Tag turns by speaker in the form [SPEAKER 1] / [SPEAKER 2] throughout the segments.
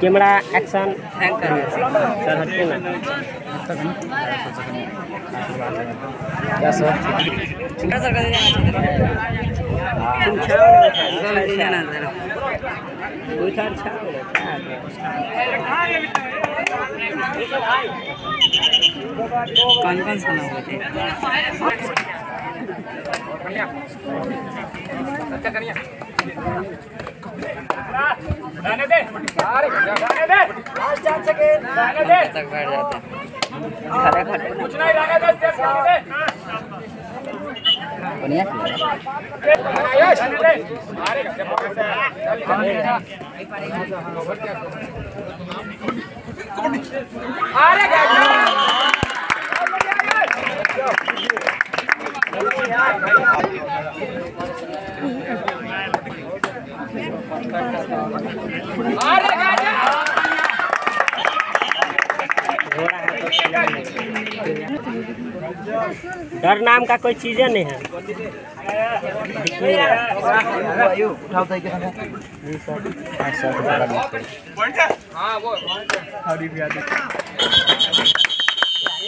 [SPEAKER 1] Camera action sir हटके ना क्या सर
[SPEAKER 2] कौन सुना हुए थे रहने दे लास्ट चांस सेकंड रहने दे तक बैठ जाते हैं कुछ नहीं रहने दे
[SPEAKER 1] बढ़िया
[SPEAKER 2] रहने दे अरे
[SPEAKER 1] डर नाम का कोई चीज़ नहीं है।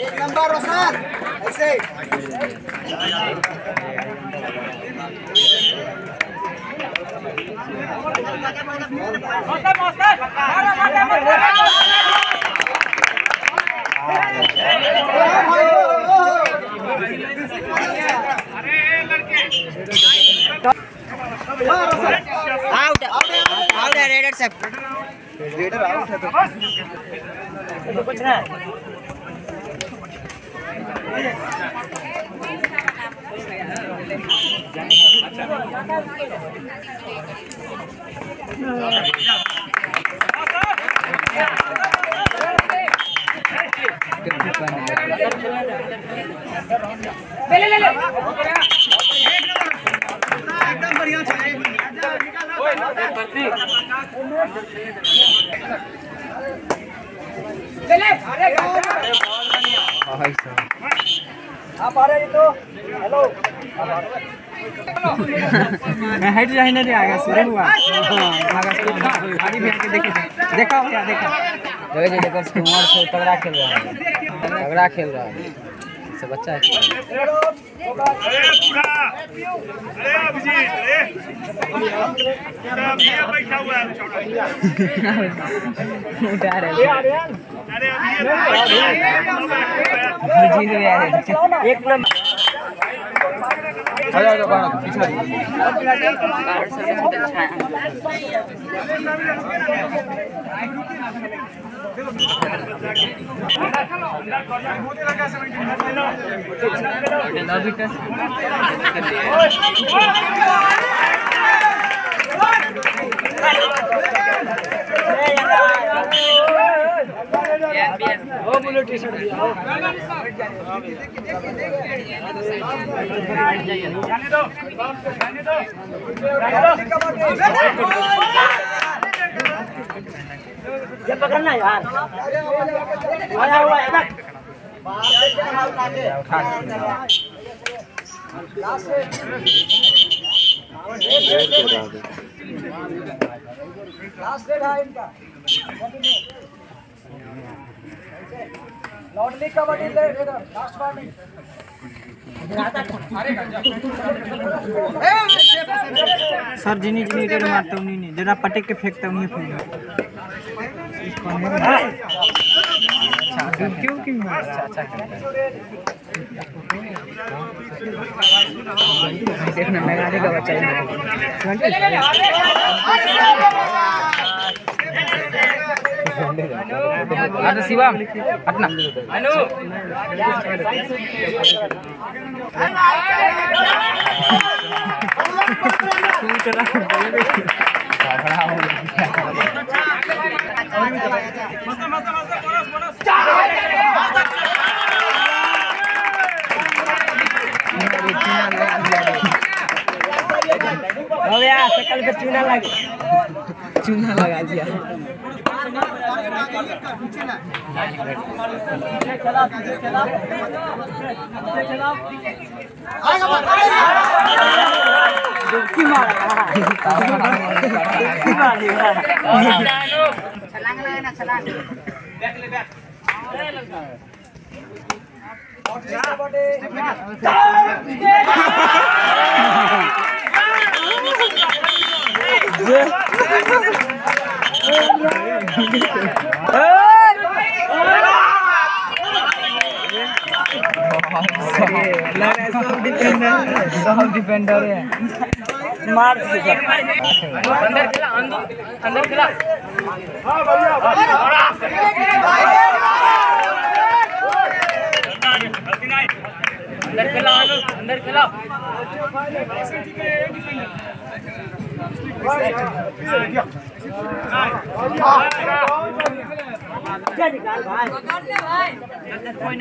[SPEAKER 2] एक नंबर रोशन ऐसे आउट है रेडर सब रेडर आउट है तो कुछ ना ले एकदम बढ़िया चले अरे आप आ रहे तो हेलो मैं हाइट रहने दे आगे शुरू हुआ आगे शुरू गाड़ी भी आके देखो देखा क्या देखा देखो कुमार से तगड़ा खेल रहा है से बच्चा है
[SPEAKER 3] अरे पूरा अरे अभिजीत अरे पूरा बैठा हुआ है छोटा
[SPEAKER 2] उठा रहे
[SPEAKER 3] अरे
[SPEAKER 1] एक नंबर
[SPEAKER 2] वो ब्लू टी शर्ट दिया जाने दो
[SPEAKER 1] ये पकड़ना यार आया हुआ है ना
[SPEAKER 2] लास्ट डेट है इनका लॉन्डली कबड्डी ले लास्ट वार्निंग सर जिनी इधर मारता हूँ नहीं जरा पटक के फेंकता हूँ क्यों क्यों देखना लगाने का बच्चा आता शिवम अपना अनु
[SPEAKER 1] सकल पे चूना लगा दिया डुबकी मारा
[SPEAKER 2] सब डिफेंडर है मार अंदर खेला अंदर खेला अंदर खेला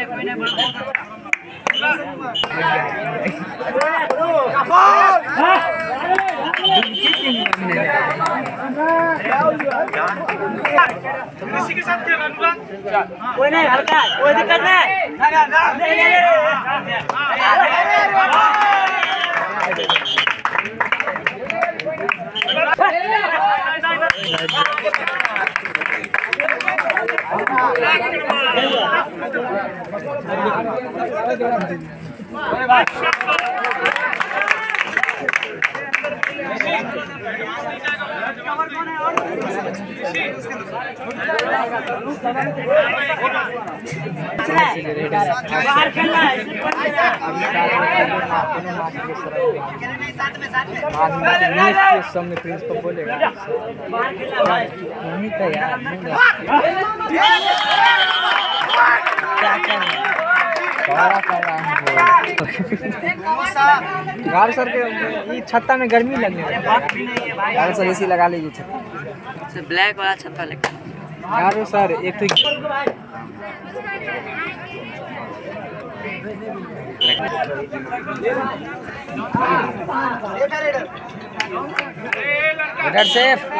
[SPEAKER 2] कोई ना
[SPEAKER 3] किसी के साथ खेल अनुराग
[SPEAKER 1] कोई नहीं हल्का कोई दिक्कत नहीं बाहर खेलना है
[SPEAKER 2] सामने प्रिंस को बोलेगा नहीं तो यार गार सर के ये छत्ता में गर्मी लगने लगी गार सर एसी लगा लीजिए छत्ता
[SPEAKER 1] ब्लैक वाला छत्ता लेकर
[SPEAKER 2] गार सर एक तो इधर सेफ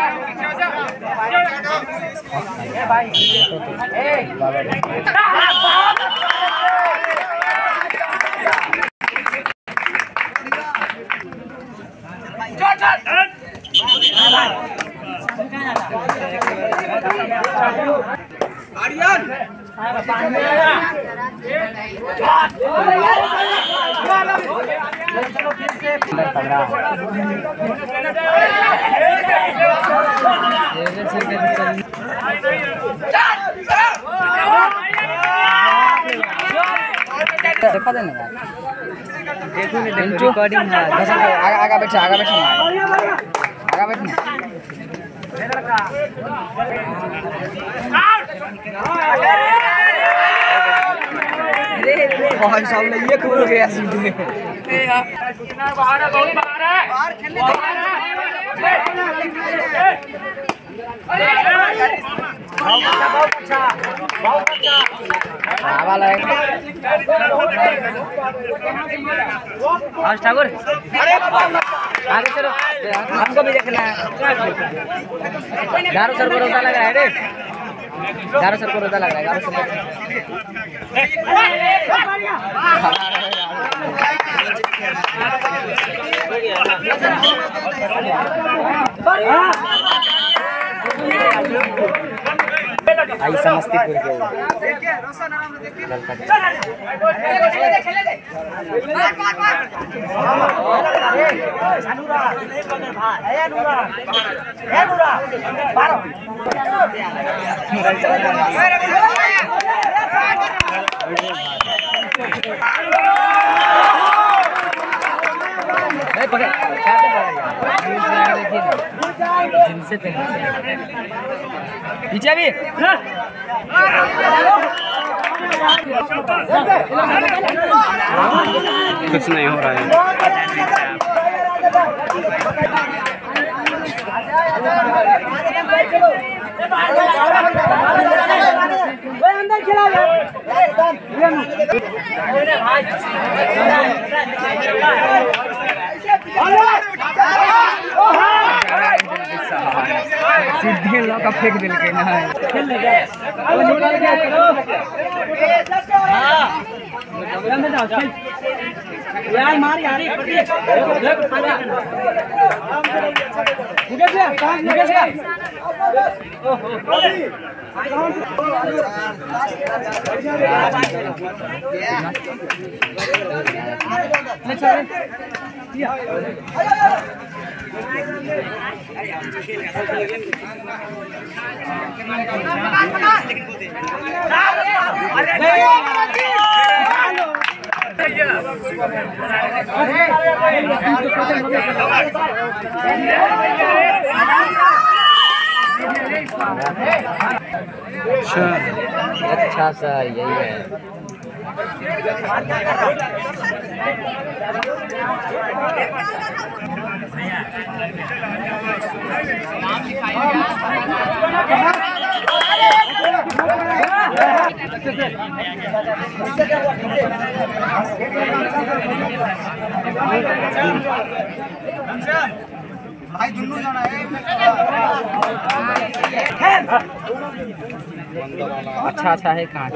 [SPEAKER 2] देखा देना रिकॉर्डिंग है आगा बैठा आगा बैठना बहुत सामने ये खोल गया सीधे बाहर है बहुत बाहर है बाहर खेलने बहुत अच्छा हवा लगेगा आज ठाकुर आगे चलो हमको भी देखना है दारू सर को रोता लग रहा है रे दारू सर को रोता लग रहा है दारू सर आई समस्तीपुर के जिनसे पीछे भी कुछ नहीं हो रहा है
[SPEAKER 1] अंदर खिला
[SPEAKER 2] सीधे लौका फेंक दिल के ना
[SPEAKER 1] है यार मार यार
[SPEAKER 2] अच्छा सर यही है।
[SPEAKER 3] भाई दुन्नू जाना है।
[SPEAKER 2] अच्छा है कहाँ